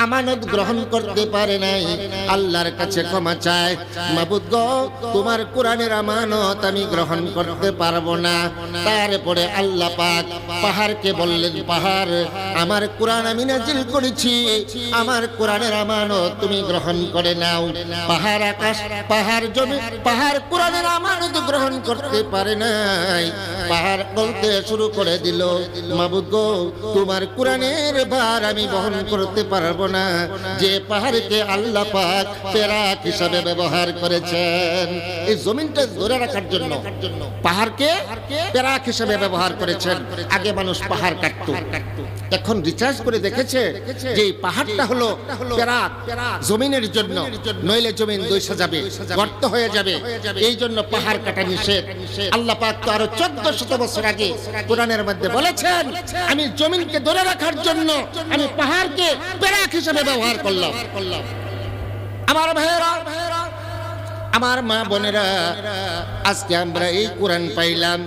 আমানত গ্রহণ করতে পারে নাই, আল্লাহর কাছে ক্ষমা চায়, মাবুদ গো তোমার কোরআনের আমানত আমি গ্রহণ করতে পারবো না। তারপরে আল্লাহ পাক পাহাড়কে বললেন, পাহাড় আমার কোরআন আমি নাজিল করেছি, আমার কোরআনের আমানত তুমি গ্রহণ করে নাও। পাহাড় আকাশ, পাহাড় জমি, পাহাড় কোরআনের আমানত গ্রহণ করতে পারে নাই। পাহাড় বলতে শুরু করে দিল, মাবুদ গো তোমার কোরআনের ভার আমি বহন করতে পারবো না। যে পাহাড়কে আল্লাহ পাক পেরাক হিসাবে ব্যবহার করেছেন, এই জমিনটা ধরে রাখার জন্য পাহাড়কে পেরাক হিসাবে ব্যবহার করেছেন। আগে মানুষ পাহাড় কাটতো, এখন রিসার্চ করে দেখেছে যে এই পাহাড়টা হলো পেরাক, জমিনের জন্য, নইলে জমিন দইসা যাবে, গর্ত হয়ে যাবে। এই জন্য পাহাড় কাটা নিষেধ। আল্লাহ পাক তো আরো 1400 বছর আগে কোরআনের মধ্যে বলেছেন, আমি জমিনকে ধরে রাখার জন্য আমি পাহাড়কে পেরাক হিসেবে ব্যবহার করলাম। আমার ভাইয়েরা, আমার মা বোনেরা, আজকে আমরা এই কোরআন পাইলাম।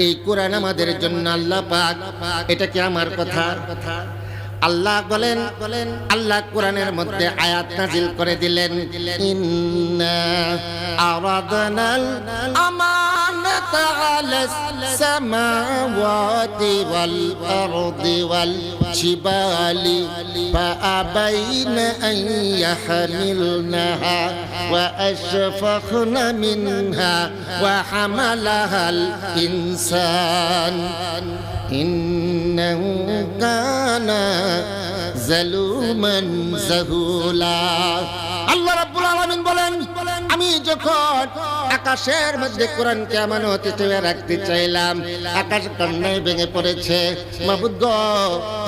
এই কোরআন আমাদের জন্য আল্লাহ পাক, এটা কি আমার কথা? আল্লাহ বলেন, আল্লাহ কোরআনের মধ্যে আয়াত নাজিল করে দিলেন, ইন্না আরাদনাল আমানাতা আলাস সামাওয়াতি ওয়াল আরদি ওয়াল জিবালি ফাআবাইনা আন ইয়াহমিলনাহা ওয়া আশফাখনা মিনহা ওয়া হামালাহাল ইনসান ইন্নাহু কানা জালুমান জাহুলা। আল্লাহ রাব্বুল আলামিন বলেন, আমি যখন আকাশের মধ্যে কোরআনকে আমানত হিসেবে রাখতে চাইলাম, আকাশ কান্নায় ভেঙে পড়েছে। মাবুদ গো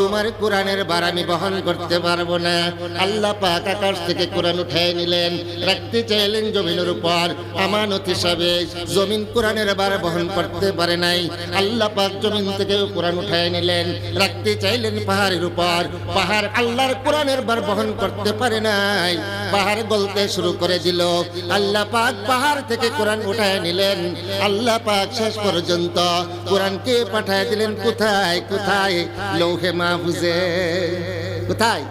তোমার কোরআনের ভার আমি বহন করতে পারবো না। আল্লাহ পাক আকাশ থেকে কোরআন উঠায় নিলেন, রাখতে চাইলেন জমিনের উপর আমানত হিসাবে। জমিন কোরআনের ভার বহন করতে পারে নাই। আল্লাহ পাক জমিন থেকে কোরআন উঠায় নিলেন, রাখতে চাইলেন পাহাড়ের উপর। পাহাড় আল্লাহর কোরআনের ভার বহন করতে পারে নাই, পাহাড় গলতে শুরু করে দিল। আল্লাহ পাক পাহাড় থেকে কোরআন উঠায় নিলেন। আল্লাহ পাক শেষ পর্যন্ত কোরআনকে পাঠায় দিলেন কোথায়? কোথায়? লৌহে মাহফুজে। কোথায়?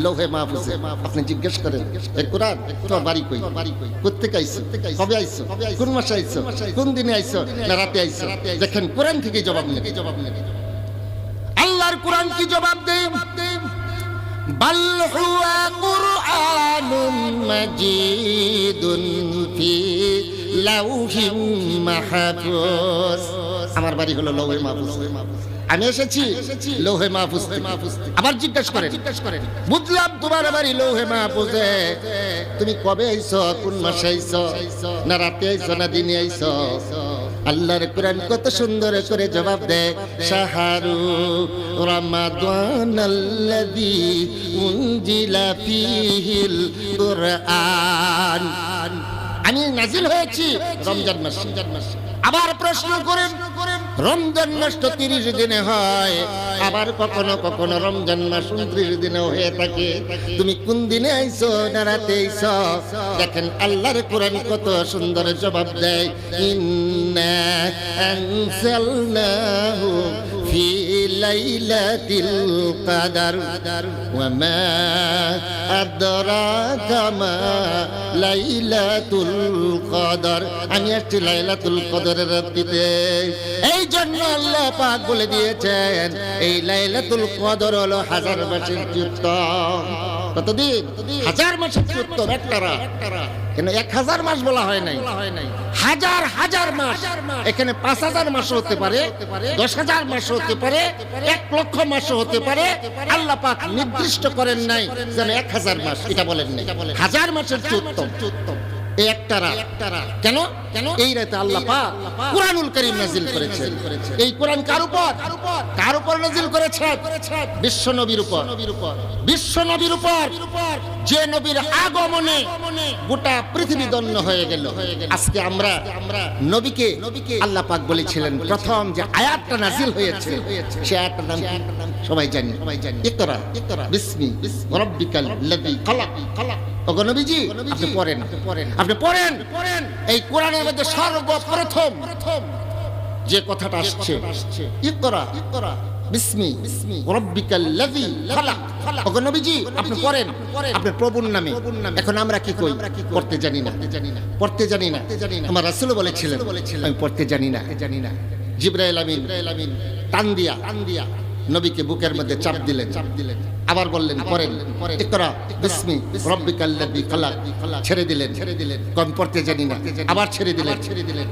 লৌহে মাহফুজে। আপনি জিজ্ঞেস করেন, এই কোরআন তোমার বাড়ি কই? কোত্থেকে আইছো? কবে আইছো? কোন মাসে আইছো? কোন দিনে আইছো? না রাতে আইছো? দেখেন কোরআন থেকে জবাব নেই। আল্লাহর কোরআন কি জবাব দেয়? বাল হুয়া কুরআনুম মাজিদুন ফি লাউহিম মাহফুজ। আমার বাড়ি হলো লৌহে মাহফুজ। আমি এসেছি লৌহে মাহফুজ থেকে। আবার জিজ্ঞেস করেন, বুঝলাম তোমার বাড়ি লৌহে মাহফুজে। তুমি কবে আইছো? কোন মাসে আইছো? না রাতে আইছো না দিনে আইছো? আল্লাহর কোরআন কত সুন্দর করে জবাব দেয়, শাহরু রমাদানাল্লাযী উনজিলা ফীহিল কুরআন। আমি নাজিল হয়েছি রমজান মাসে। আবার প্রশ্ন করেন, রমজান মাস তো 30 দিনে হয়, আবার কখনো কখনো রমজান মাস 29 দিনেও হয়ে থাকে। তুমি কোন দিনে আইছো না রাতে আইছো? দেখেন আল্লাহর কোরআন কত সুন্দর জবাব দেয়, ইন্না আনজালনাহু ফি লাইলাতিল কদর ওয়া মা আদরাকা মা লাইলাতুল কদর। আমি আসছি লাইলাতুল কদরের রাতে। এই জন্য আল্লাহ পাক বলে দিয়েছেন, এই লাইলাতুল কদর হলো 1000 মাসের উত্তম। কতদিন? 1000 মাসের উত্তম একটা রাত। কেন 1000 মাস বলা হয় নাই? হাজার হাজার মাস। এখানে 5000 মাস হতে পারে, 10,000 মাস হতে পারে, 1 লক্ষ মাস হতে পারে। আল্লাহ পাক নির্দিষ্ট করেন নাই যেন 1000 মাস, এটা বলেন নাই। 1000 মাসের উত্তম এই একটা রাত। কেন? এই রাতে আল্লাহ পাক কুরআনুল কারীম নাযিল করেছেন। এই কোরআন কার উপর? কার উপর নাযিল করেছেন? বিশ্ব নবীর উপর। বিশ্ব নবীর উপর, যে নবীর আগমনে গোটা পৃথিবী ধন্য হয়ে গেল। আজকে আমরা নবীকে আল্লাহ পাক বলেছিলেন, প্রথম যে আয়াতটা নাযিল হয়েছে সে আয়াতটার নাম সবাই জানি, ইকরা বিসমি রাব্বিকাল লাযী খালাক। ওগো নবীজি আপনি পড়েন, আপনি পড়েন। এই কোরআনের মধ্যে সর্বপ্রথম যে কথাটা আসছে, ইকরা বিসমি রাব্বিকাল্লাযী খালাক। ওগো নবীজি আপনি পড়েন আপনার প্রভুর নামে। এখন আমরা কি কই? পড়তে জানি না, পড়তে জানি না। আমার রাসূল বলেছিলেন আমি পড়তে জানি না। জিবরাইল আমিন টান দিয়া নবীকে বুকের মধ্যে চাপ দিলেন, আবার বললেন পড়েন ইকরা বিসমি রাব্বিকাল্লাযী খালাক। ছেড়ে দিলেন, কম পড়তে জানি না, আবার ছেড়ে দিলেন,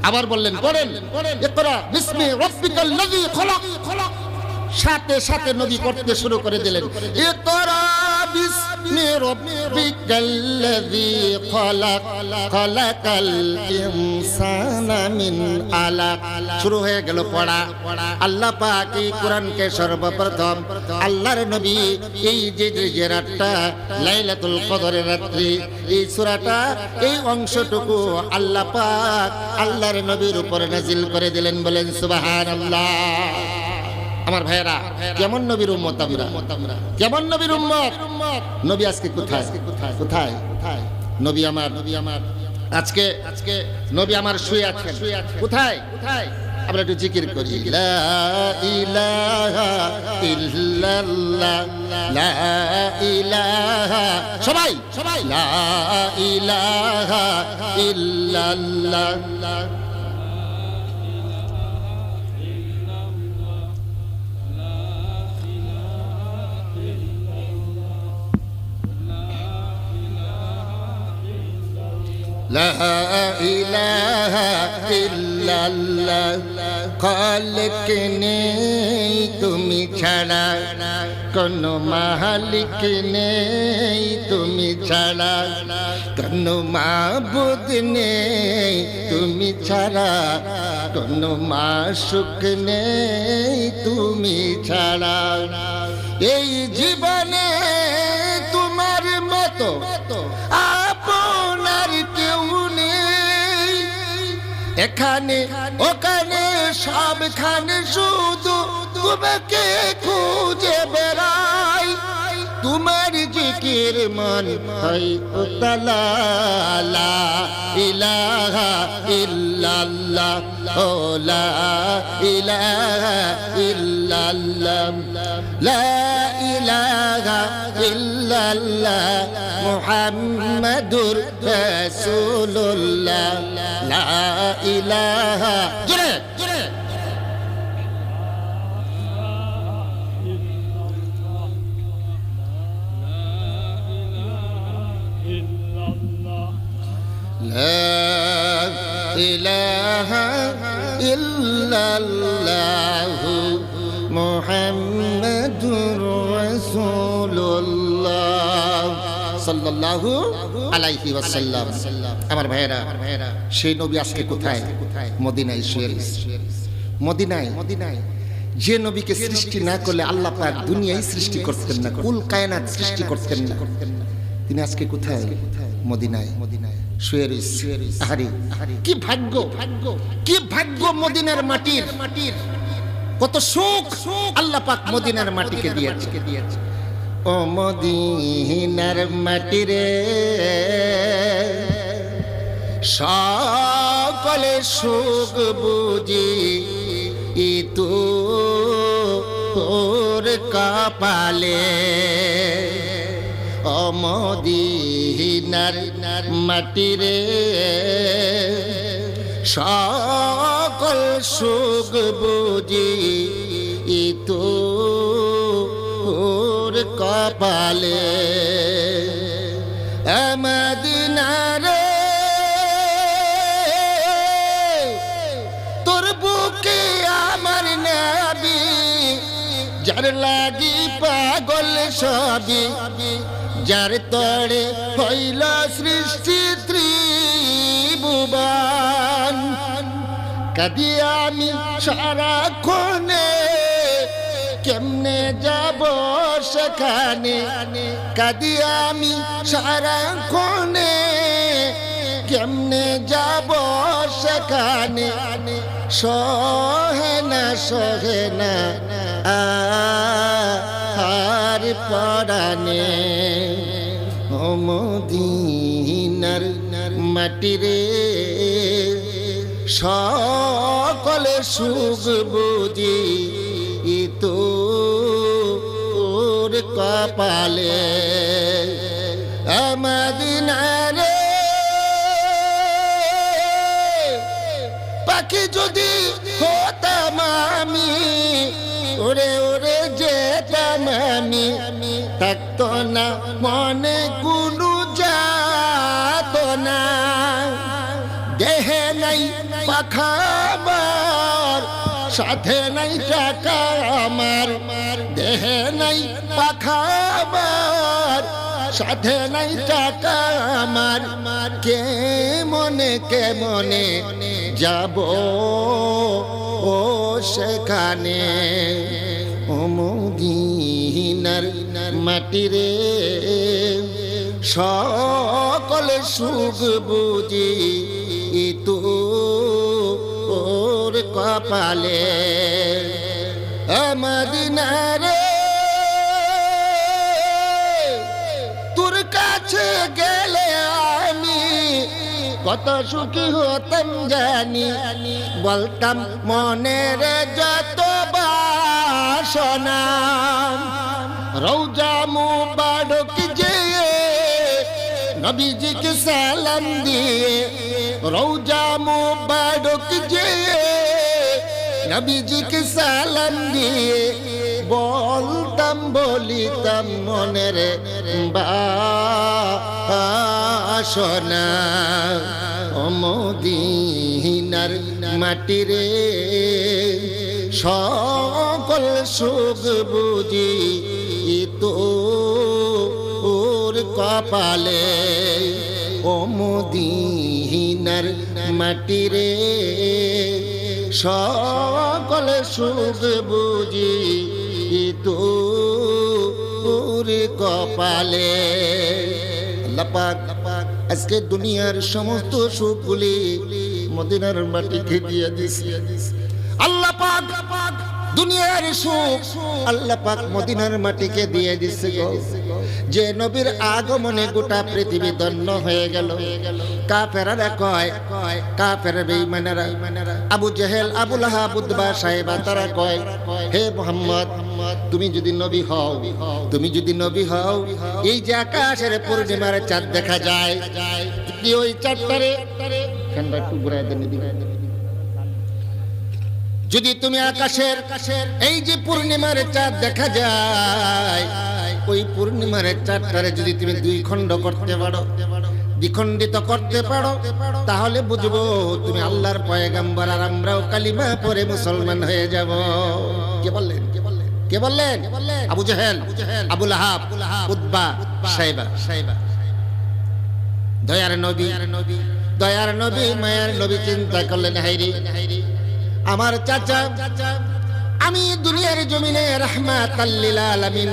আবার বললেন পড়েন ইকরা বিসমি রাব্বিকাল্লাযী খালাক। সাথে সাথে নবী পড়তে শুরু করে দিলেন ইকরা বিসমি রাব্বিকাল্লাযী খালাক খালাকাল ইনসানা মিন আলাক। শুরু হয়ে গেল পড়া। আল্লাহ পাক এই কোরআনকে সর্বপ্রথম আল্লাহর নবী এই যে রাতটা লাইলাতুল কদরের রাত্রি, এই সূরাটা এই অংশটুকু আল্লাহ পাক আল্লাহর নবীর উপর নাজিল করে দিলেন। বলেন সুবহানাল্লাহ। আমার ভাইয়েরা, কেমন নবীর উম্মত আমরা, কেমন নবীর উম্মত। নবী আজকে কোথায়? কোথায় নবী আমার? আজকে নবী আমার শুয়ে আছেন কোথায়? আমরা একটু জিকির করি লা ইলাহা ইল্লাল্লাহ, লা ইলাহা, সবাই লা ইলাহা ইল্লাল্লাহ। লা ইলাহা ইল্লাল্লাহ, খালিক নেই তুমি ছাড়া, কোনো মালিক নেই তুমি ছাড়া, কোনো মাবুদ নেই তুমি ছাড়া, কোনো মাশুক নেই তুমি ছাড়া। এই জীবনে তোমার মতো আপনার কেউ নেই, এখানে ওখানে সবখানে শুধু তোমাকে খুঁজে বেড়াই। তোমার জিকির মন হয় উতলা, লা ইলাহা ইল্লাল্লাহ, ও লা ইলাহা ইল্লাল্লাহ, লা ইলাহা ইল্লাল্লাহ মুহাম্মাদুর রাসূলুল্লাহ, লা ইলাহা। জোরে লা ইলাহা ইল্লাল্লাহ মুহাম্মাদুর রাসূলুল্লাহ সাল্লাল্লাহু আলাইহি ওয়াসাল্লাম। আমার ভাইয়েরা, সেই নবী আজকে কোথায়? মদিনায় শুয়ে রয়েছে। মদিনায় যে নবীকে সৃষ্টি না করলে আল্লাহ পাক দুনিয়ায় সৃষ্টি করতেন না, কুল কায়নাত সৃষ্টি করতেন না। তিনি আজকে কোথায়? মদিনায় শুয়ে রয়েছে। আহারে কি ভাগ্য, কি ভাগ্য মদিনার মাটির। কত সুখ আল্লাহ পাক মদিনার মাটিকে দিয়েছে। ও মদিনার মাটি রে, সকলে সুখ বুঝি তোর কপালে। ও মদিনার মাটি রে, সকল সুখ বুঝি তোর কপালে। মদিনা রে, তোর বুকে আমার নবী, যার লাগি পাগল সবই, যার তরে হইল সৃষ্টি ত্রিভুবন। কাঁদি আমি সারাক্ষণে, কেমনে যাব সেখানে। কাঁদি আমি সারাক্ষণে, কেমনে যাব সেখানে। সহে না আর পরানে। ও মদিনার মাটি রে, সকলে সুখ বুঝি তোর কপালে মদিনা রে পাখি যদি হতাম আমি ওরে ওরে যেতাম আমি থাকতো না মনে কোনো যাত না দেহে নাই পাখাবার সাথে নাই টাকা আমার দেহে নাই পাখাবার সাথে নাই টাকা আমার কে মনে যাব ও সেখানে ও মদিনার মাটি রে সকল সুখ বুঝি তো ওর কপালে মদিনা রে তোর কাছে গেলে আমি কত সুখী হতাম জানি বলতাম মনের যত বাসনা রওজা মুবারক যে নবীজিকে সালাম দিয়ে রওজা মুবারক যে নবীজিকে সালাম দিয়ে বলিতাম মনের বাসনা ও মদিনার মাটি রে সকল সুখ বুঝি তো ওর কপালে ও মদিনার মাটি রে সকল সুখ বুঝি তো ওর কপালে আল্লাহ পাক আজকে দুনিয়ার সমস্ত সুখগুলি মদিনার মাটিতে দিয়ে দিয়েছে আল্লাহ পাক দুনিয়ার সুখ আল্লাহ পাক মদিনার মাটিকে দিয়ে দিছে গো যে নবীর আগমনে গোটা পৃথিবী ধন্য হয়ে গেল কাফেররা কয় কাফের বেঈমানেরা আবু জেহেল আবু লাহাব উতবা সাহেবা তারা কয় হে মুহাম্মদ তুমি যদি নবী হও এই যে আকাশের পূর্ণিমার চাঁদ দেখা যায় কি ওই চাঁদটারে ঠান্ডা একটু ঘুরায় দেন যদি তুমি আকাশের এই যে পূর্ণিমার চাঁদ দেখা যায় ওই পূর্ণিমার চাঁদটারে যদি তুমি দুই খণ্ড করতে পারো দ্বিখণ্ডিত করতে পারো তাহলে বুঝবো তুমি আল্লাহর পয়গম্বর আর আমরাও কালিমা পড়ে মুসলমান হয়ে যাব কে বললেন আবু জেহেল আবু লাহাব উতবা সাইবা দয়ার নবী মায়ার নবী চিন্তা করলেন হায়রে আমার চাচা আমি দুনিয়ার জমিনে রাহমাতাল লিল আলামিন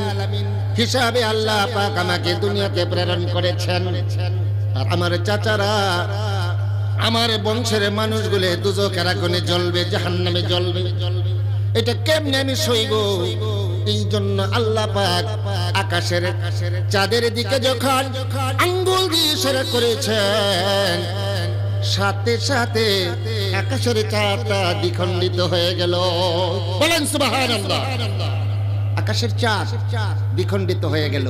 হিসাবে আল্লাহ পাক আমাকে দুনিয়াতে প্রেরণ করেছেন আর আমার চাচারা আমার বংশের মানুষগুলো দুজকের আগুনে জ্বলবে জাহান্নামে জ্বলবে এটা কেমনে আমি সইব এই জন্য আল্লাহ পাক আকাশের চাঁদের দিকে যখন আঙ্গুল দিয়ে ইশারা করেছেন সাথে সাথে আকাশের চাঁদটা দ্বিখণ্ডিত হয়ে গেল বলেন সুবহানাল্লাহ আকাশের চাঁদ দ্বিখণ্ডিত হয়ে গেল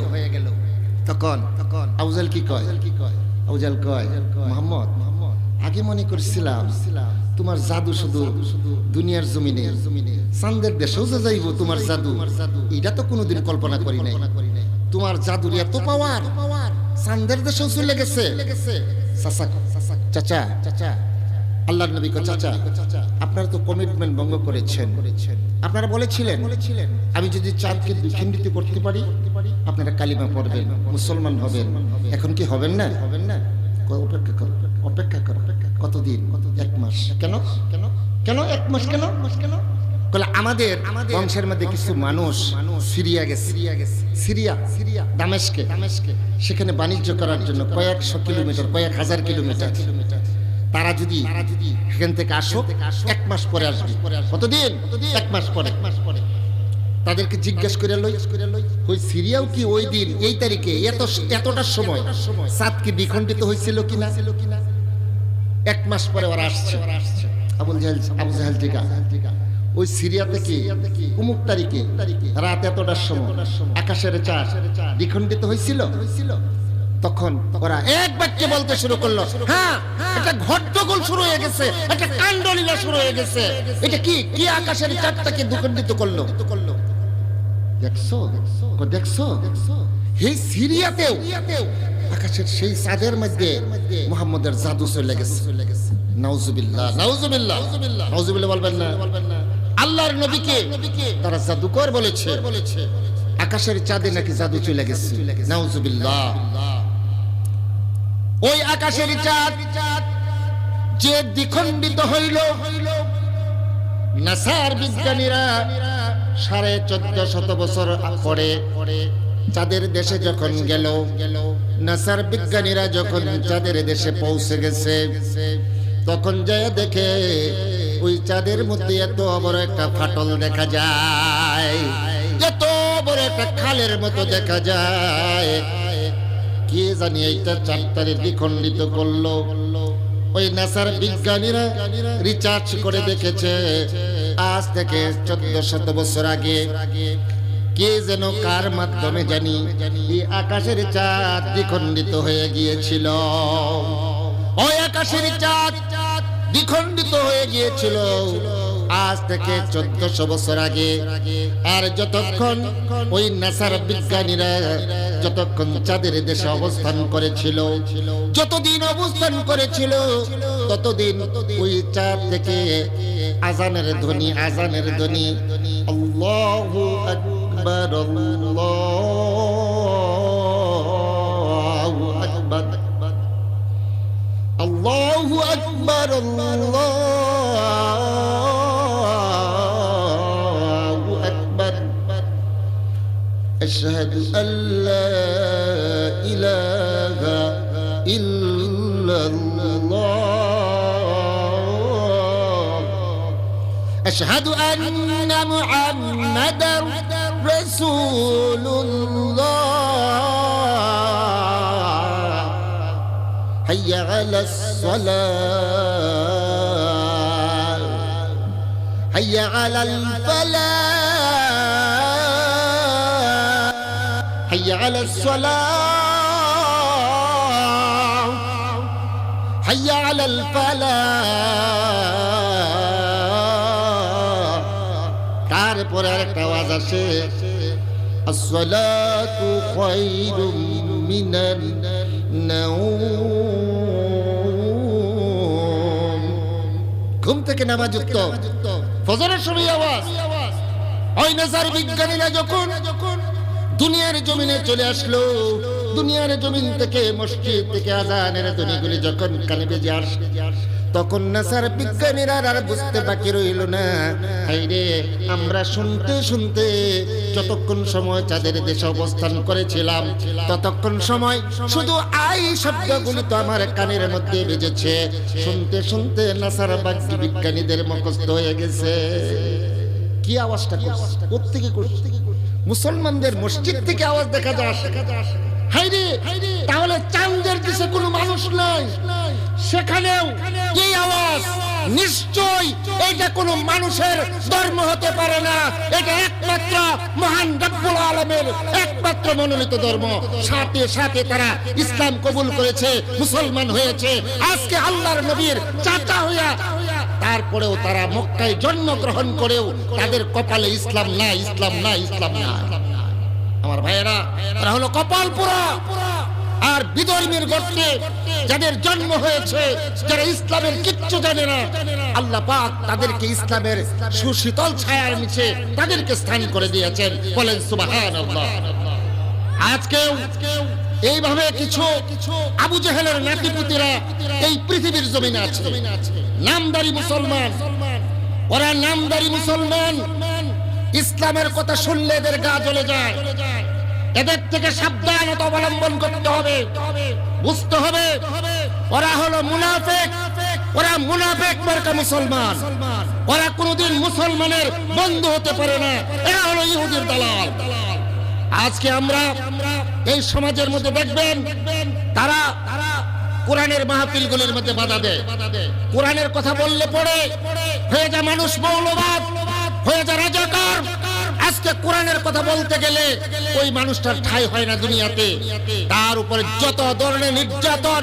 তখন আবু জাহেল কি কয় আবু জাহেল কয় মুহাম্মদ আগে মনে করছিলাম তোমার জাদু শুধু দুনিয়ার জমিনে চাঁদের দেশেও যে যাইব তোমার জাদু এটা তো কোনোদিন কল্পনা করি নাই তোমার জাদুর এত পাওয়ার চাঁদের দেশেও চলে গেছে চাচা আল্লাহর নবী কো চাচা আপনারা তো কমিটমেন্ট ভঙ্গ করেছেন আপনারা বলেছিলেন আমি যদি চাঁদকে দ্বিখণ্ডিত করতে পারি আপনারা কালিমা পড়বেন মুসলমান হবেন এখন কি হবেন না অপেক্ষা করো কতদিন 1 মাস কেন 1 মাস কেন বলে আমাদের বংশের মধ্যে কিছু মানুষ সিরিয়া গেছে সিরিয়া দামেস্কে সেখানে বাণিজ্য করার জন্য কয়েকশো কিলোমিটার কয়েক হাজার কিলোমিটার তারা যদি সেখান থেকে আসো 1 মাস পরে আসবে কতদিন 1 মাস পরে তাদেরকে জিজ্ঞেস করে লই ওই সিরিয়াও কি ওই দিন এই তারিখে এতটার সময় চাঁদ কি দ্বিখণ্ডিত হয়েছিল কিনা 1 মাস পরে ওরা আসছে আবু জাহেল জিজ্ঞাসা ওই সিরিয়াতে কি অমুক তারিখে রাত এতটার সময় আকাশের চাঁদ দ্বিখণ্ডিত হয়েছিল। তখন ওরা এক বাক্যে বলতে শুরু করলো, হ্যাঁ এটা ঘট্টগোল শুরু হয়ে গেছে, একটা কাণ্ডলীলা শুরু হয়ে গেছে। এটা কি কি আকাশের চাঁদটাকে দ্বিখণ্ডিত করলো? দেখছো দেখছো এই সিরিয়াতেও আকাশের সেই চাঁদের মধ্যে মুহাম্মদের জাদু চলে গেছে। নাউজুবিল্লাহ নাউজুবিল্লাহ নাউজুবিল্লাহ বলবেন না। আল্লাহর নবীকে তারা জাদুকর বলেছে, আকাশের চাঁদে নাকি জাদু চলে গেছে। নাউজুবিল্লাহ। ওই আকাশের চাঁদ যে দ্বিখণ্ডিত হইল, নাসার বিজ্ঞানীরা 1450 বছর পরে চাঁদের দেশে যখন গেল, নাসার বিজ্ঞানীরা যখন চাঁদের দেশে পৌঁছে গেছে, তখন যায় দেখে ওই চাঁদের মধ্যে এত বড় একটা ফাটল দেখা যায়, এত বড় একটা খালের মতো দেখা যায়। কে জানি এইটা চাঁদটারে দ্বিখণ্ডিত করলো। ওই নাসার বিজ্ঞানীরা রিসার্চ করে দেখেছে, আজ থেকে 1400 বছর আগে কে যেন কার মাধ্যমে জানি এই আকাশের চাঁদ দ্বিখণ্ডিত হয়ে গিয়েছিল। ওই আকাশের চাঁদ দ্বিখণ্ডিত হয়ে গিয়েছিল আজ থেকে 1400 বছর আগে। আর যতক্ষণ ওই নাসার বিজ্ঞানীরা যতক্ষণ চাঁদের দেশে অবস্থান করেছিল, যতদিন অবস্থান করেছিল, ততদিন ওই চাঁদ থেকে আজানের ধ্বনি আল্লাহু আকবার আল্লাহু আকবার আল্লাহু আকবার আল্লাহু আকবার আশহাদু আল্লা ইলাহা ইল্লাল্লাহ আশহাদু আন্না মুহাম্মাদার রাসূলুল্লাহ হাইয়া আলাস সালাহ হাইয়া আলাল ফালাহ হাইয়া আলাস সালাহ হাইয়া আলাল ফালাহ। তারপরে আরেকটা আওয়াজ আসে, আসসালাতু খায়রুম মিনান নাওম। ঘুম থেকে নামাজ যুক্ত ফজরের সময় আওয়াজ। ওই নাসার বিজ্ঞানীরা যখন দুনিয়ার জমিনে চলে আসলো, দুনিয়ার জমিন থেকে মসজিদ থেকে আযানের ধ্বনিগুলি যখন কানে বেজে আসে, তখন নাসার বিজ্ঞানীরা আর বুঝতে বাকি রইল না, হায়রে আমরা শুনতে শুনতে যতক্ষণ সময় চাঁদের দেশে অবস্থান করেছিলাম, ততক্ষণ সময় শুধু আই শব্দগুলি তো আমার কানের মধ্যে বেজেছে। শুনতে শুনতে নাসার বিজ্ঞানীদের মুখস্থ হয়ে গেছে। কি আওয়াজটা কোত্থেকে করছে? মুসলমানদের মসজিদ থেকে আওয়াজ দেখা যায়। হায়রে, তাহলে চাঁদের দেশে কোনো মানুষ নাই, সেখানেও এই আওয়াজ, নিশ্চয় এটা কোনো মানুষের ধর্ম হতে পারে না, এটা একমাত্র মহান রব্বুল আলামিনের একমাত্র মনোনীত ধর্ম। সাথে সাথে তারা ইসলাম কবুল করেছে, মুসলমান হয়েছে। আজকে আল্লাহর নবীর চাচা হইয়া তারপরেও তারা মক্কায় জন্মগ্রহণ করেও তাদের কপালে ইসলাম নাই, ইসলাম নাই, ইসলাম নাই। আমার ভাইয়েরা, তারা হলো কপাল পোড়া আর বিধর্মীর গর্তে যাদের জন্ম হয়েছে, যারা ইসলামের কিচ্ছু জানে না, আল্লাহ পাক তাদেরকে ইসলামের সুশীতল ছায়ার নিচে তাদেরকে স্থান করে দিয়েছেন। বলেন সুবহানাল্লাহ। আজকেও এইভাবে কিছু আবু জেহেলের নাতিপুতিরা এই পৃথিবীর জমিনে আছে, নামদারি মুসলমান। ওরা নামদারি মুসলমান, ইসলামের কথা শুনলে এদের গা জ্বলে যায়। এদের থেকে সাবধানতা অবলম্বন করতে হবে, বুঝতে হবে ওরা হলো মুনাফিক। ওরা মুনাফিক মার্কা মুসলমান, ওরা কোনোদিন মুসলমানের বন্ধু হতে পারে না। এরা হলো ইহুদির দালাল। আজকে আমরা এই সমাজের মধ্যে দেখবেন তারা কোরআনের মাহফিলগুলোর মধ্যে বাধা দেয়। কোরআনের কথা বললে পড়ে হয়ে যায় মানুষ মৌলবাদ, হয়ে যা রাজাকার। আজকে কোরআনের কথা বলতে গেলে ওই মানুষটার ঠাঁই হয় না দুনিয়াতে। তার উপরে যত ধরনের নির্যাতন,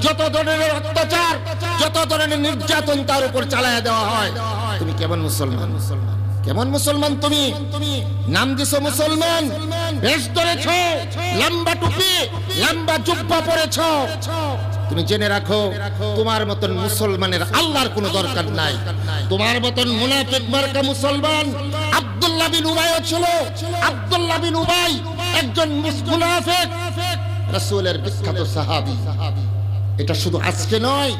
যত ধরনের অত্যাচার, যত ধরনের নির্যাতন তার উপর চালায়া দেওয়া হয়। তুমি কেমন মুসলমান? কেমন মুসলমান তুমি? নাম দিছো মুসলমান, বেশ ধরেছ, লম্বা টুপি, লম্বা জুব্বা পরেছ। তুমি জেনে রাখো, তোমার মতন মুসলমানের আল্লাহর কোনো দরকার নাই। তোমার মতন মুনাফিক মার্কা মুসলমান আব্দুল্লাহ বিন উবাই ছিল। আব্দুল্লাহ বিন উবাই একজন মুনাফিক, রাসূলের বিখ্যাত সাহাবী। এটা শুধু আজকে নয়,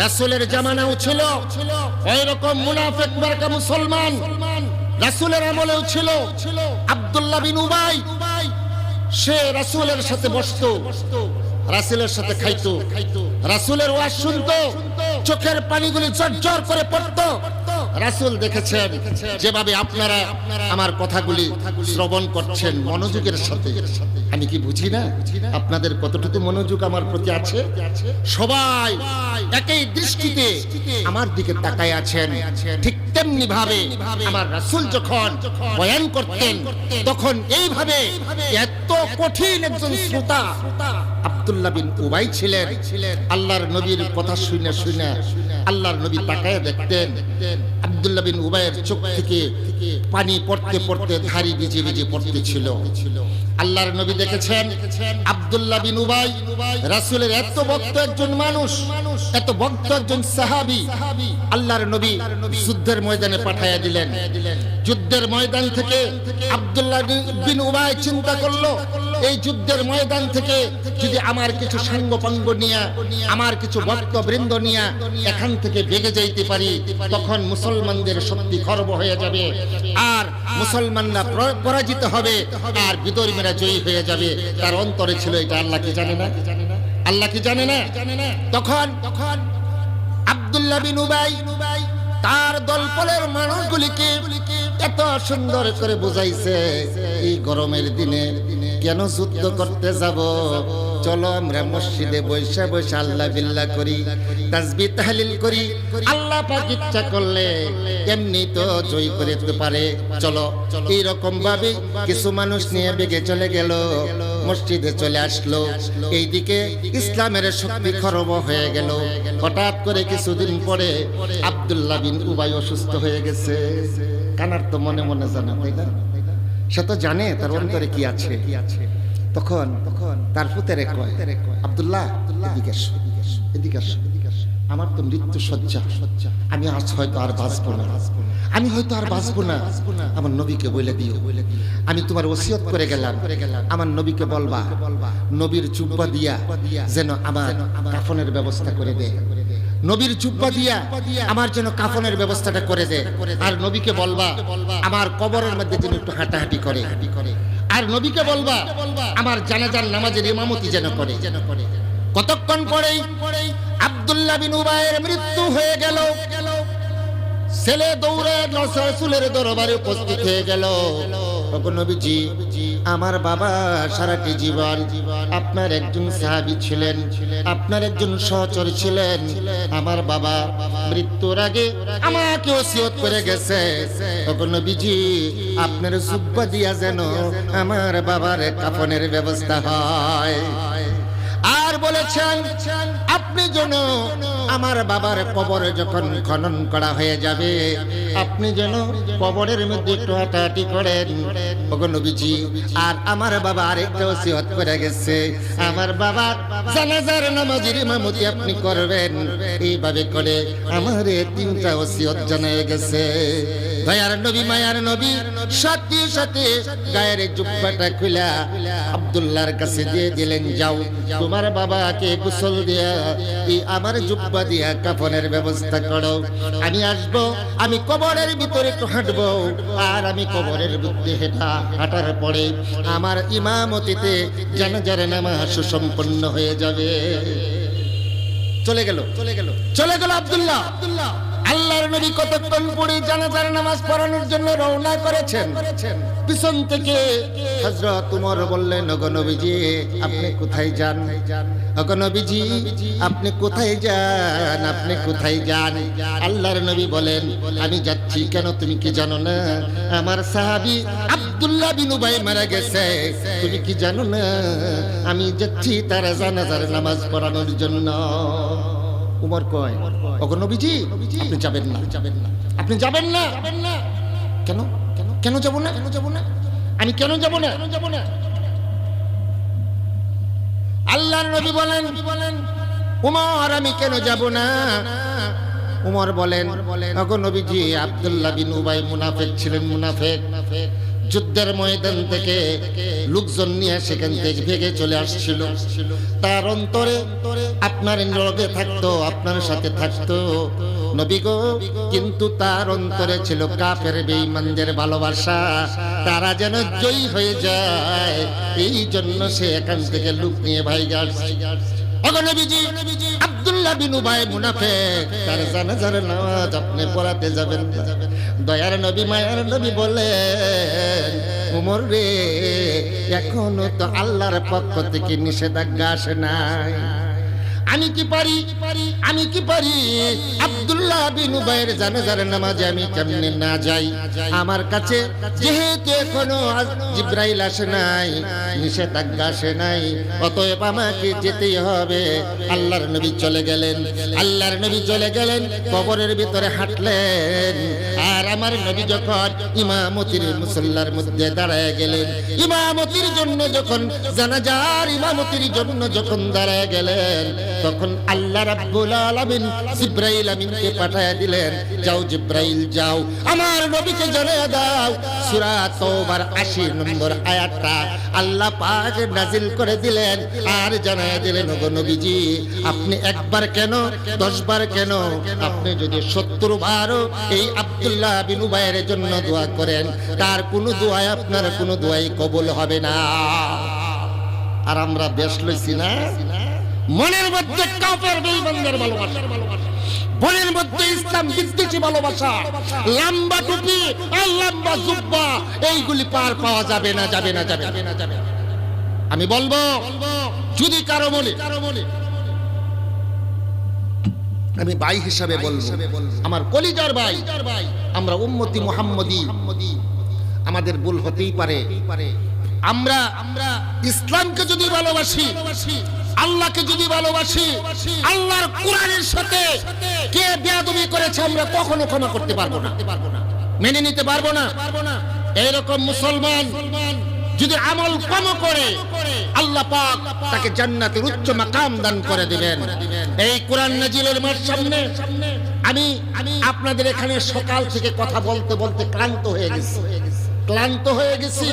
রাসূলের জামানাও ছিল ওই রকম মুনাফিক মার্কা মুসলমান। রাসূলের আমলেও ছিল। আব্দুল্লাহ বিন উবাই সে রাসূলের সাথে বসতো, রাসূলের সাথে খাইতো, রাসূলের ওয়াজ শুনতো, চোখের পানিগুলি ঝরঝর করে পড়তো। রাসূল দেখেছেন যেভাবে আপনারা আমার কথাগুলি শ্রবণ করছেন মনোযোগের সাথে, আমি কি বুঝি না আপনাদের কতটুকু মনোযোগ আমার প্রতি আছে? সবাই একই দৃষ্টিতে আমার দিকে তাকায় আছেন। ঠিক তেমনি ভাবে আমার রাসূল যখন বয়ান করতেন তখন এইভাবে, এত কঠিন একজন শ্রোতা আব্দুল্লাহ বিন উবাই ছিলেন। আল্লাহর নবীর কথা শুনে শুনে আল্লাহর নবী তাকায় দেখতেন আব্দুল্লাহ বিন উবাইয়ের চোখ থেকে পানি পড়তে পড়তে ধারি ভিজে ভিজে পড়তেছিল। আল্লাহর নবী দেখেছেন আব্দুল্লাহ বিন উবাই রাসূলের এত ভক্ত একজন মানুষ, এত ভক্ত একজন সাহাবী। আল্লাহর নবী যুদ্ধের ময়দানে পাঠাইয়া দিলেন। যুদ্ধের ময়দান থেকে আব্দুল্লাহ বিন উবাই চিন্তা করলো, এই যুদ্ধের ময়দান থেকে যদি আমার কিছু সাঙ্গপাঙ্গ নিয়ে, আমার কিছু ভক্তবৃন্দ নিয়ে এখান থেকে বেগে যাইতে পারি, তখন মুসলমানদের শক্তি খর্ব হয়ে যাবে, আর মুসলমানরা পরাজিত হবে, আর বিদর্মীরা জয়ী হয়ে যাবে। তার অন্তরে ছিল এটা। আল্লাহ কি জানে না? আল্লাহ কি জানে না? তখন আব্দুল্লাহ বিন উবাই তার দলবলের মানুষগুলিকে এত সুন্দর করে বুঝাইছে, এই গরমের দিনে কেন যুদ্ধ করতে যাব? চলো আমরা মসজিদে বৈশা বৈশা আল্লাহ বিল্লাহ করি, তাসবিহ তাহলিল করি। আল্লাহ পাক ইচ্ছা করলে এমনি তো জয় করে দিতে পারে। চলো। এইরকম ভাবে কিছু মানুষ নিয়ে বেগে চলে গেল, মসজিদে চলে আসলো। এইদিকে ইসলামের শক্তি খর্ব হয়ে গেল। হঠাৎ করে কিছুদিন পরে আব্দুল্লাহ বিন উবাই অসুস্থ হয়ে গেছে। কানার তো মনে মনে জানা, তাই না? সে তো জানে তার অন্তরে কি আছে। তখন তার পুত্রে কয়, আব্দুল্লাহ এদিকে আসো, এদিকে আসো, আমার তো মৃত্যু সজ্জা, আমি আজ হয়তো আর বাঁচবো না, আমি হয়তো আর বাঁচবো না। আমার নবীকে বলে দিও, আমি তোমার ওসিয়ত করে গেলাম, আমার নবীকে বলবা নবীর জুব্বা দিয়া যেন আমার কাফনের ব্যবস্থা করে দেয়, নবীর জুব্বা দিয়া আমার জন্য কাফনের ব্যবস্থাটা করে দে। আর নবীকে বলবা আমার কবরের মধ্যে যেন একটু হাঁটাহাঁটি করে, আর নবীকে বলবা আমার জানাজার নামাজের ইমামতি যেন করে। কতক্ষণ পরেই আব্দুল্লাহ বিন উবাইয়ের মৃত্যু হয়ে গেল। ছেলে দৌড়ে রাসূলের দরবারে উপস্থিত হয়ে গেল। নবীজি, আমার বাবা সারাটি জীবন আপনার একজন সাহাবী ছিলেন, আপনার একজন সহচর ছিলেন। আমার বাবা মৃত্যুর আগে আমাকে ওসিয়ত করে গেছে, নবীজি আপনার জুব্বা দিয়া যেন আমার বাবার কাফনের ব্যবস্থা হয়। আর বলেছেন আপনি যেন আমার বাবার কবরে যখন খনন করা হয়ে যাবে, আপনি যেন কবরের মধ্যে একটু হাঁটাহাঁটি করেন। নবীজি, আর আমার বাবা আরেকটা ওসিয়ত করে গেছে, আমার বাবার জানাজার নামাজের ইমামতি আপনি করবেন। এইভাবে করে আমার তিনটা ওসিয়ত জানায় গেছে। দয়ার নবী, মায়ার নবী সাথে সাথে গায়ের জুব্বাটা খুলা আব্দুল্লাহর কাছে দিয়ে দিলেন, যাও তোমার বাবাকে গোসল দিয়া এই আমার জুব্বা দিয়া কাফনের ব্যবস্থা করো। আমি আসবো, আমি কবরের ভিতরে একটু হাঁটবো, আর আমি কবরের মধ্যে হাঁটার পরে আমার ইমামতিতে জানাজার নামাজ সুসম্পন্ন হয়ে যাবে। চলে গেল আব্দুল্লাহ। আল্লাহর নবী কতক্ষণ পরে জানাজার নামাজ পড়ানোর জন্য রওনা করেছেন। পিছন থেকে হযরত ওমর বললেন, ওগো নবীজি আপনি কোথায় যান? ওগো নবীজি আপনি কোথায় যান? আপনি কোথায় যান? আল্লাহর নবী বলেন, আমি যাচ্ছি। কেন তুমি কি জানো না আমার সাহাবী আব্দুল্লাহ বিন উবাই মারা গেছে? তুমি কি জানো না আমি যাচ্ছি তার জানাজার নামাজ পড়ানোর জন্য। উমর কয়, ওগো নবীজি আপনি যাবেন না, আপনি যাবেন না। কেন? কেন যাব না? আমি কেন যাব না? আল্লাহর নবী বলেন, উমর আমি কেন যাব না? উমর বলেন, ওগো নবীজি আব্দুল্লাহ বিন উবাই মুনাফিক ছিলেন, মুনাফিক। যুদ্ধের ময়দান থেকে লোকজন নিয়ে সেখান থেকে ভেগে চলে আসছিল। তার অন্তরে আপনার লগে থাকতো, আপনার সাথে থাকতো নবী গো, কিন্তু তার অন্তরে ছিল কাফের বেঈমানদের ভালোবাসা। তারা যেন জয়ী হয়ে যায়, এই জন্য সে এখান থেকে লোক নিয়ে ভাইগা আসছে। ওগো নবীজি আব্দুল্লাহ বিন উবাই মুনাফিক, তার জানাজার নামাজ আপনি পড়াতে যাবেন না। দয়ার নবী মায়ার নবী বলেন, ওমর রে এখনো তো আল্লাহর পক্ষ থেকে নিষেধাজ্ঞা আসে নাই। আমি কি পারি আব্দুল্লাহ বিন উবাইয়ের জানাজার নামাজে আমি কেমনে না যাই? আমার কাছে যেহেতু এখনো জিবরাইল আসে নাই, নিষেধাজ্ঞা আসে নাই, অতএব আমাকে যেতেই হবে। আল্লাহর নবী চলে গেলেন, কবরের ভিতরে হাঁটলেন। আর আমার নবী যখন ইমামতির মুসল্লার মধ্যে দাঁড়ায় গেলেন, ইমামতির জন্য যখন জানাজার ইমামতির জন্য যখন দাঁড়ায় গেলেন, তখন আল্লাহ রাব্বুল আলামিন জিবরাইল আমিনকে পাঠিয়ে দিলেন, যাও জিবরাইল যাও, আমার নবীকে জানিয়ে দাও সূরা তাওবার 80 নম্বর আয়াতটা আল্লাহ পাক নাযিল করে দিলেন। আর জানিয়ে দিলেন, ওগো নবীজি আপনি একবার কেন 10 বার কেন, আপনি যদি 70 বারও এই আব্দুল্লাহ বিন উবাইয়ের জন্য দোয়া করেন, তার কোনো দোয়া আপনার কোনো দোয়াই কবুল হবে না। আর আমরা বেশ লইছি না, মনের মধ্যে কাফের বেঈমানদের ভালোবাসা, মনের মধ্যে ইসলাম বিদ্বেষী ভালোবাসা, লম্বা টুপি আর লম্বা জুব্বা, এইগুলি পার পাওয়া যাবে না। আমি বলবো, যদি কারো মনে, আমি ভাই হিসাবে বলবো, আমার কলিজার ভাই, আমরা উম্মতি মুহাম্মদী, আমাদের ভুল হতেই পারে। আমরা ইসলামকে যদি ভালোবাসি, আল্লাহকে যদি ভালোবাসি, আল্লাহর কোরআনের সাথে কে বেয়াদবি করেছে আমরা কখনো ক্ষমা করতে পারবো না, মেনে নিতে পারবো না। এইরকম মুসলমান যদি আমল কম করে, আল্লাহ পাক তাকে জান্নাতের উচ্চ মাকাম দান করে দিবেন। এই কোরআন নাজিলের মাস সামনে আমি আপনাদের এখানে সকাল থেকে কথা বলতে বলতে ক্লান্ত হয়ে গেছি।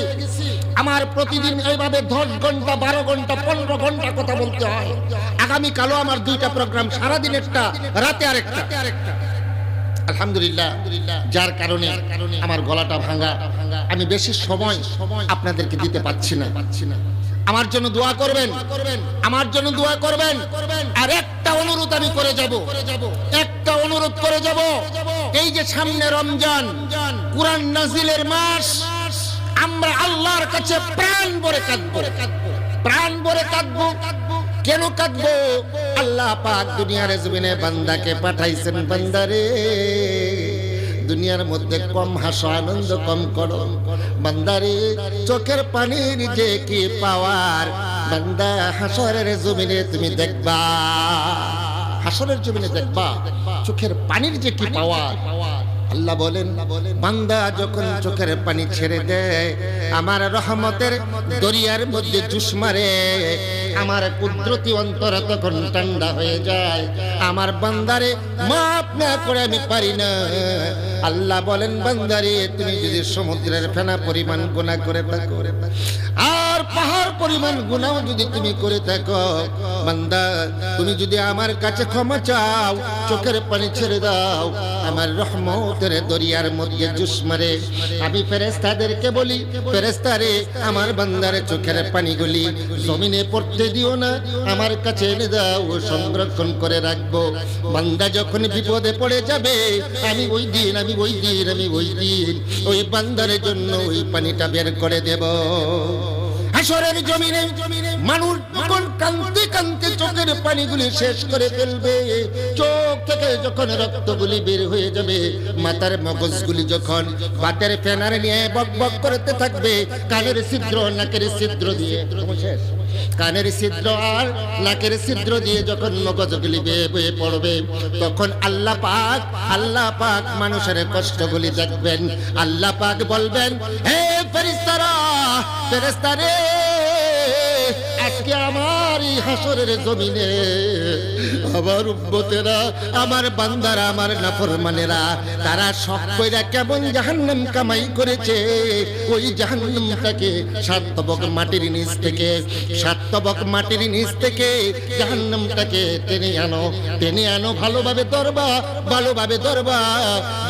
আমার প্রতিদিন এইভাবে 10 ঘন্টা 12 ঘন্টা 15 ঘন্টা কথা বলতে হয়। আগামীকালও আমার 2টা প্রোগ্রাম, সারাদিনেরটা, রাতে আরেকটা। আলহামদুলিল্লাহ, যার কারণে আমার গলাটা ভাঙা, আমি বেশি সময় আপনাদেরকে দিতে পারছি না। আমার জন্য দোয়া করবেন, আমার জন্য দোয়া করবেন। আর একটা অনুরোধ আমি করে যাব, এই যে সামনে রমজান, কুরআন নাজিলের মাস, আমরা আল্লাহর কাছে প্রাণ ভরে কাঁদবো। কেন কাঁদবো? আল্লাহ পাক দুনিয়ার জমিনে বান্দাকে পাঠাইছেন, বান্দারে দুনিয়ার মধ্যে কম হাসো, আনন্দ কম করো। বান্দারে চোখের পানির যে কি পাওয়ার, বান্দা হাসরের জমিনে তুমি দেখবা, হাসরের জমিনে দেখবা চোখের পানির যে কি পাওয়ার। আল্লাহ বলেন, বান্দা যখন চোখের পানি ছেড়ে দেয়, আমার রহমতের দরিয়ার মধ্যে জুস মারে, আমার কুদরতি অন্তর তখন ঠান্ডা হয়ে যায়। আমার বান্দারে মাফ না করে আমি পারি না। আল্লাহ বলেন, বান্দারে তুমি যদি সমুদ্রের ফেনা পরিমাণ গুনাহ করে থাকো, আর পাহাড় পরিমাণ গুনাহ যদি তুমি করে থাকো, বান্দা তুমি যদি আমার কাছে ক্ষমা চাও, চোখের পানি ছেড়ে দাও, আমার রহমতের দরিয়ার মধ্যে জুস মারে। আমি ফেরেশতাদেরকে বলি, ফেরেশতারে আমার বান্দার চোখের পানিগুলি জমিনে পড়তে দিও না, আমার কাছে এনে দাও, সংরক্ষণ করে রাখবো। বান্দা যখন বিপদে পড়ে যাবে, আমি ওই দিন ওই বান্দার জন্য ওই পানিটা বের করে দেব। হাসরের জমিনে মানুষ যখন কাঁদতে কাঁদতে চোখের পানিগুলি শেষ করে ফেলবে, চোখ থেকে যখন রক্তগুলি বের হয়ে যাবে, মাথার মগজগুলি যখন বাতের ফেনার নিয়ে বক বক করতে থাকবে, কানের ছিদ্র নাকের ছিদ্র দিয়ে কানের ছিদ্র আর নাকের ছিদ্র দিয়ে যখন মগজগুলি বেয়ে বেয়ে পড়বে, তখন আল্লাহ পাক মানুষের কষ্টগুলি দেখবেন। আল্লাহ পাক বলবেন, হে ফেরেশতারে, আজকে আমার এই হাসরের জমিনে আমার উম্মতেরা, আমার বান্দারা, আমার নাফরমানেরা, তারা সব কইরা কেমন জাহান্নাম কামাই করেছে, ওই জাহান্নামটাকে সাত তবক মাটির নিচ থেকে জাহান্নামটাকে টেনে আনো, ভালোভাবে ধরবা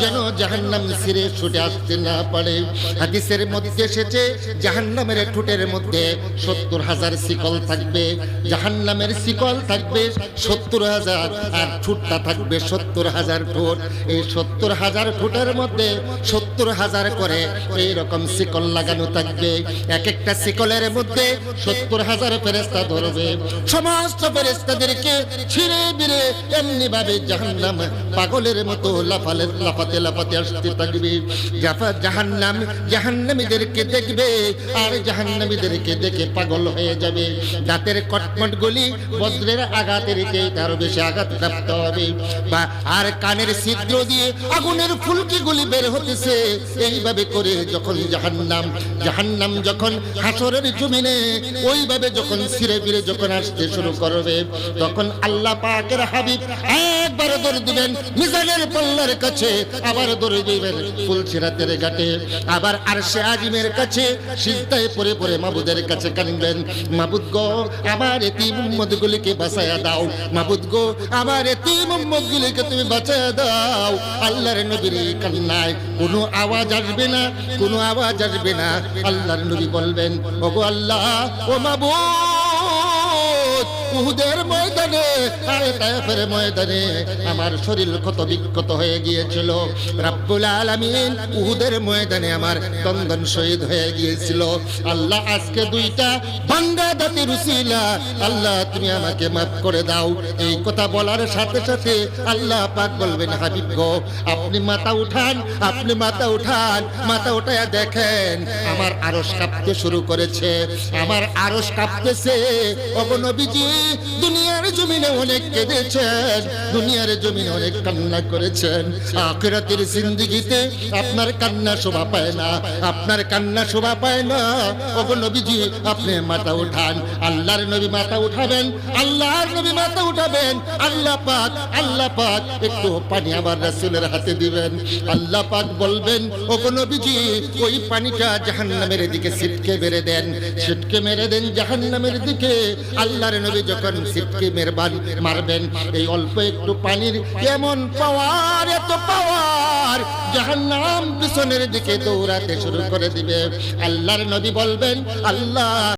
যেন জাহান্নাম ছিঁড়ে ছুটে আসতে না পারে। হাদিসের মধ্যে এসেছে, জাহান্নামের ঠোঁটের মধ্যে 70,000 শিকল থাকবে, জাহান্নামের শিকল থাকবে 70,000, আর ঠোঁটটা থাকবে 70,000 ঠোঁট। এই 70,000 ঠোঁটের মধ্যে 70,000 করে এইরকম শিকল লাগানো থাকবে। এক একটা শিকলের মধ্যে 70,000 ফেরেশতা ধরবে। সমস্ত ফেরেশতাদেরকে ছিঁড়ে বিড়ে এমনি ভাবে জাহান্নাম পাগলের মতো লাফাতে আসতে থাকবে। জাহান্নামীদেরকে দেখবে আর জাহান্নামীদেরকে দেখে পাগল হয়ে যাবে। দাঁতের কটমট গুলি বজ্রের আঘাতের চেয়ে তার বেশি আঘাতপ্রাপ্ত হবে। বা আর কানের ছিদ্র দিয়ে আগুনের ফুলকি গুলি বের হতেছে। এইভাবে করে যখন জাহান্নাম যখন হাসরের জমিনে ওইভাবে যখন ছিঁড়ে বিড়ে যখন আসতে শুরু করবে, তখন আল্লাহ পাকের হাবিব একবার দৌড় দিবেন মিজানের পাল্লার কাছে, আবার দৌড় দিবেন ফুলসিরাতের ঘাটে, আবার আরশে আজিমের কাছে সিজদায় পড়ে পড়ে মাবুদের কাছে কাঁদবেন, মাবুদ গো আমার এতিম উম্মতগুলিকে বাঁচায়া দাও, মাবুদ গো আমার এতিম উম্মতগুলিকে তুমি বাঁচায়া দাও। আল্লাহর নবীর কান্নায় কোনো আওয়াজ আসবে না। আল্লাহর নবী বলবেন, ওগো আল্লাহ, ও মাবুদ, উহুদের ময়দানে আর তায়েফের ময়দানে আমার শরীর ক্ষত বিক্ষত হয়ে গিয়েছিল। রব্বুল আলামিন উহুদের ময়দানে আমার দন্দন শহীদ হয়ে গিয়েছিল। আল্লাহ আজকে দুইটা বান্দা দাতির উসিলা আল্লাহ তুমি আমাকে মাফ করে দাও। এই কথা বলার সাথে সাথে আল্লাহ পাক বলবেন, হাবিব গো আপনি মাথা উঠান, মাথা উঠায়া দেখেন আমার আরশ কাঁপতে শুরু করেছে, আমার আরশ কাঁপতেছে। ওগো নবীজি, দুনিয়ার জমিনে অনেক কেঁদেছেন, দুনিয়ার জমিনে অনেক কান্না করেছেন, আখিরাতের জিন্দেগিতে আপনার কান্না শোভা পায় না, ওগো নবীজি আপনি মাথা উঠান। আল্লাহর নবী মাথা উঠাবেন, আল্লাহ পাক একটু পানি আবার রাসূলের হাতে দিবেন। আল্লাহ পাক বলবেন, ওগো নবীজি ওই পানিটা জাহান্নামের দিকে ছিটকে মেরে দেন জাহান্নামের দিকে। আল্লাহর নবী যখন ছিটকে মারবেন, এই অল্প একটু পানির এমন পাওয়ার, এত পাওয়ার, জাহান্নাম পিছনের দিকে দৌড়াতে শুরু করে দিবে। আল্লাহর নবী বলবেন, আল্লাহ